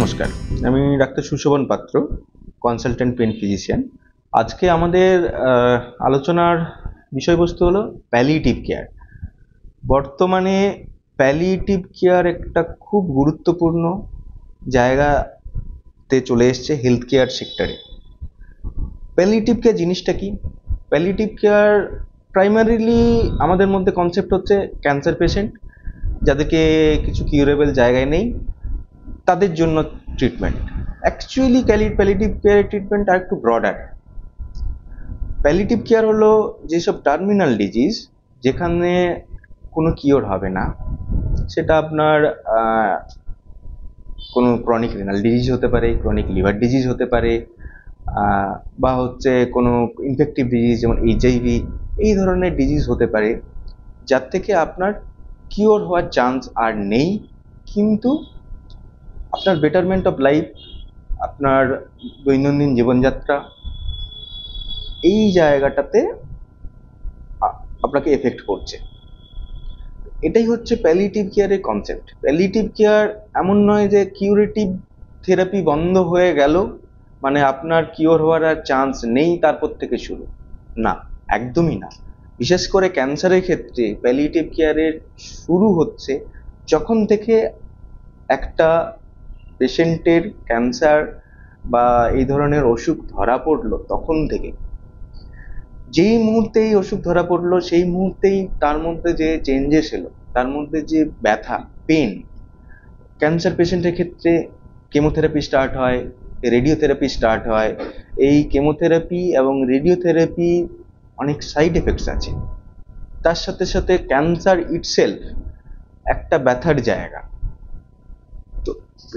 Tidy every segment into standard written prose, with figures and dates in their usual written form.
নমস্কার, আমি ডাক্তার সুশোভন পাত্র, কনসালটেন্ট পেন ফিজিশিয়ান। আজকে আমাদের আলোচনার বিষয়বস্তু হলো প্যালিয়েটিভ কেয়ার। বর্তমানে প্যালিয়েটিভ কেয়ার একটা খুব গুরুত্বপূর্ণ জায়গাতে চলে এসছে হেলথ কেয়ার সেক্টরে। প্যালিয়েটিভ কেয়ার জিনিসটা কি? প্যালিয়েটিভ কেয়ার প্রাইমারিলি আমাদের মধ্যে কনসেপ্ট হচ্ছে ক্যান্সার পেশেন্ট যাদেরকে কিছু কিউরেবল জায়গায় নেই, তাদের জন্য ট্রিটমেন্ট। অ্যাকচুয়ালি প্যালিয়েটিভ কেয়ারের ট্রিটমেন্ট আর একটু ব্রডার। প্যালিয়েটিভ কেয়ার হলো যেসব টার্মিনাল ডিজিজ যেখানে কোনো কিওর হবে না, সেটা আপনার কোনো ক্রনিক রেনাল ডিজিজ হতে পারে, ক্রনিক লিভার ডিজিজ হতে পারে, বা হচ্ছে কোনো ইনফেক্টিভ ডিজিজ যেমন HIV, এই ধরনের ডিজিজ হতে পারে যার থেকে আপনার কিওর হওয়ার চান্স আর নেই, কিন্তু আপনার বেটারমেন্ট অফ লাইফ, আপনার দৈনন্দিন জীবনযাত্রা, এই জায়গাটাতে আপনাকে এফেক্ট করছে। এটাই হচ্ছে প্যালিয়েটিভ কেয়ারের কনসেপ্ট। প্যালিয়েটিভ কেয়ার এমন নয় যে কিউরেটিভ থেরাপি বন্ধ হয়ে গেল মানে আপনার কিওর হওয়ার আর চান্স নেই, তারপর থেকে শুরু না, একদমই না। বিশেষ করে ক্যান্সারের ক্ষেত্রে প্যালিয়েটিভ কেয়ারের শুরু হচ্ছে যখন থেকে একটা পেশেন্টের ক্যান্সার বা এই ধরনের অসুখ ধরা পড়লো, তখন থেকে। যেই মুহূর্তে এই অসুখ ধরা পড়লো সেই মুহূর্তেই তার মধ্যে যে চেঞ্জেস এলো, তার মধ্যে যে ব্যথা, পেন। ক্যান্সার পেশেন্টের ক্ষেত্রে কেমোথেরাপি স্টার্ট হয়, রেডিওথেরাপি স্টার্ট হয়। এই কেমোথেরাপি এবং রেডিওথেরাপি অনেক সাইড এফেক্টস আছে। তার সাথে সাথে ক্যান্সার ইটসেলফ একটা ব্যথার জায়গা। তো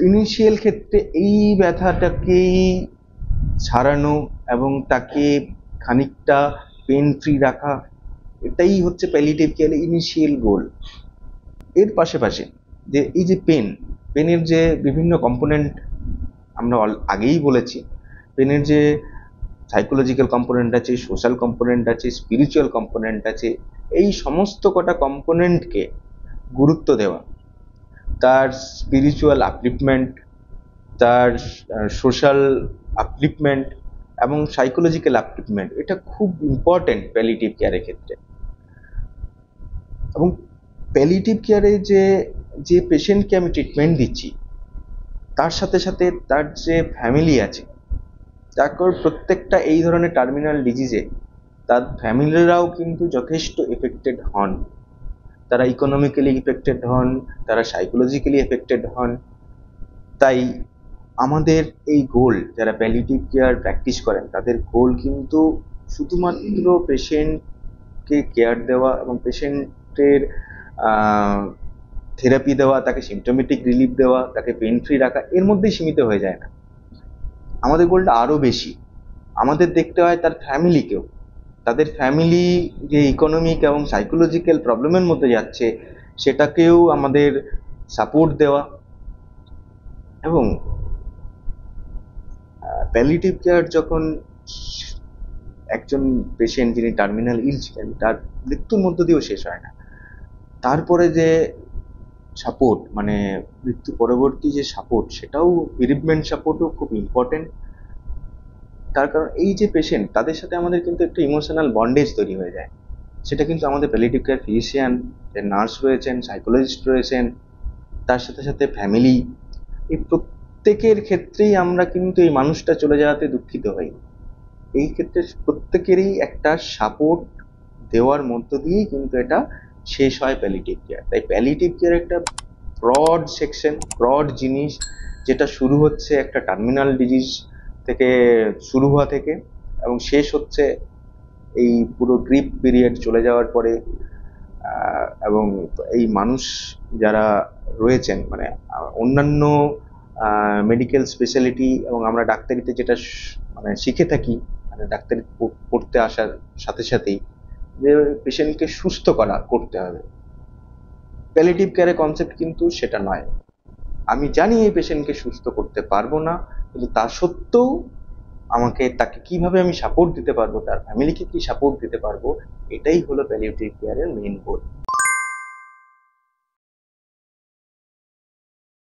ইনিশিয়াল ক্ষেত্রে এই ব্যথাটাকেই ছাড়ানো এবং তাকে খানিকটা পেন ফ্রি রাখা, এটাই হচ্ছে প্যালিয়েটিভ কেয়ারের ইনিশিয়াল গোল। এর পাশাপাশি যে এই যে পেনের যে বিভিন্ন কম্পোনেন্ট আমরা আগেই বলেছি, পেনের যে সাইকোলজিক্যাল কম্পোনেন্ট আছে, সোশ্যাল কম্পোনেন্ট আছে, স্পিরিচুয়াল কম্পোনেন্ট আছে, এই সমস্ত কটা কম্পোনেন্টকে গুরুত্ব দেওয়া, তার স্পিরিচুয়াল আপলিফমেন্ট, তার সোশ্যাল আপলিফমেন্ট এবং সাইকোলজিক্যাল আপলিফমেন্ট, এটা খুব ইম্পর্টেন্ট প্যালিয়েটিভ কেয়ারের ক্ষেত্রে। এবং প্যালিয়েটিভ কেয়ারে যে পেশেন্টকে আমি ট্রিটমেন্ট দিচ্ছি, তার সাথে সাথে তার যে ফ্যামিলি আছে, তারপর প্রত্যেকটা এই ধরনের টার্মিনাল ডিজিজে তার ফ্যামিলিরাও কিন্তু যথেষ্ট এফেক্টেড হন। তারা ইকোনমিক্যালি এফেক্টেড হন, তারা সাইকোলজিক্যালি এফেক্টেড হন। তাই আমাদের এই গোল, যারা প্যালিয়েটিভ কেয়ার প্র্যাকটিস করেন, তাদের গোল কিন্তু শুধুমাত্র পেশেন্টকে কেয়ার দেওয়া এবং পেশেন্টের থেরাপি দেওয়া, তাকে সিমটোমেটিক রিলিফ দেওয়া, তাকে পেন ফ্রি রাখা, এর মধ্যেই সীমিত হয়ে যায় না। আমাদের গোলটা আরও বেশি। আমাদের দেখতে হয় তার ফ্যামিলিকেও, তাদের ফ্যামিলি যে ইকোনমিক এবং সাইকোলজিক্যাল প্রবলেমের মধ্যে যাচ্ছে সেটাকেও আমাদের সাপোর্ট দেওয়া। এবং প্যালিয়েটিভ কেয়ার যখন একজন পেশেন্ট যিনি টার্মিনাল ইল ছিলেন, তার মৃত্যুর মধ্য দিয়েও শেষ হয় না, তারপরে যে সাপোর্ট, মানে মৃত্যু পরবর্তী যে সাপোর্ট, সেটাও বেরিজমেন্ট সাপোর্টও খুব ইম্পর্টেন্ট। তার কারণ এই যে পেশেন্ট, তাদের সাথে আমাদের কিন্তু একটা ইমোশনাল বন্ডেজ তৈরি হয়ে যায়। সেটা কিন্তু আমাদের প্যালিয়েটিভ কেয়ার ফিজিশিয়ান, যে নার্স রয়েছেন, সাইকোলজিস্ট রয়েছেন, তার সাথে সাথে ফ্যামিলি, এই প্রত্যেকের ক্ষেত্রেই আমরা কিন্তু এই মানুষটা চলে যাওয়াতে দুঃখিত হই। এই ক্ষেত্রে প্রত্যেকেরই একটা সাপোর্ট দেওয়ার মধ্য দিয়েই কিন্তু এটা শেষ হয় প্যালিয়েটিভ কেয়ার। তাই প্যালিয়েটিভ কেয়ার একটা ব্রড সেকশন, ব্রড জিনিস, যেটা শুরু হচ্ছে একটা টার্মিনাল ডিজিজ থেকে, শুরু হওয়া থেকে, এবং শেষ হচ্ছে এই পুরো গ্রিপ পিরিয়ড চলে যাওয়ার পরে। এবং এই মানুষ যারা রয়েছেন, মানে অন্যান্য মেডিকেল স্পেশালিটি এবং আমরা ডাক্তারিতে যেটা মানে শিখে থাকি, মানে ডাক্তারি পড়তে আসার সাথে সাথেই যে পেশেন্টকে সুস্থ করতে হবে। প্যালিয়েটিভ কেয়ারের কনসেপ্ট কিন্তু সেটা নয়। আমি জানি এই পেশেন্টকে সুস্থ করতে পারবো না, কিন্তু তা সত্ত্বেও তাকে কিভাবে আমি সাপোর্ট দিতে পারবো, তার ফ্যামিলিকে কি সাপোর্ট দিতে পারবো, এটাই হলো প্যালিয়েটিভ কেয়ারের মেইন গোল।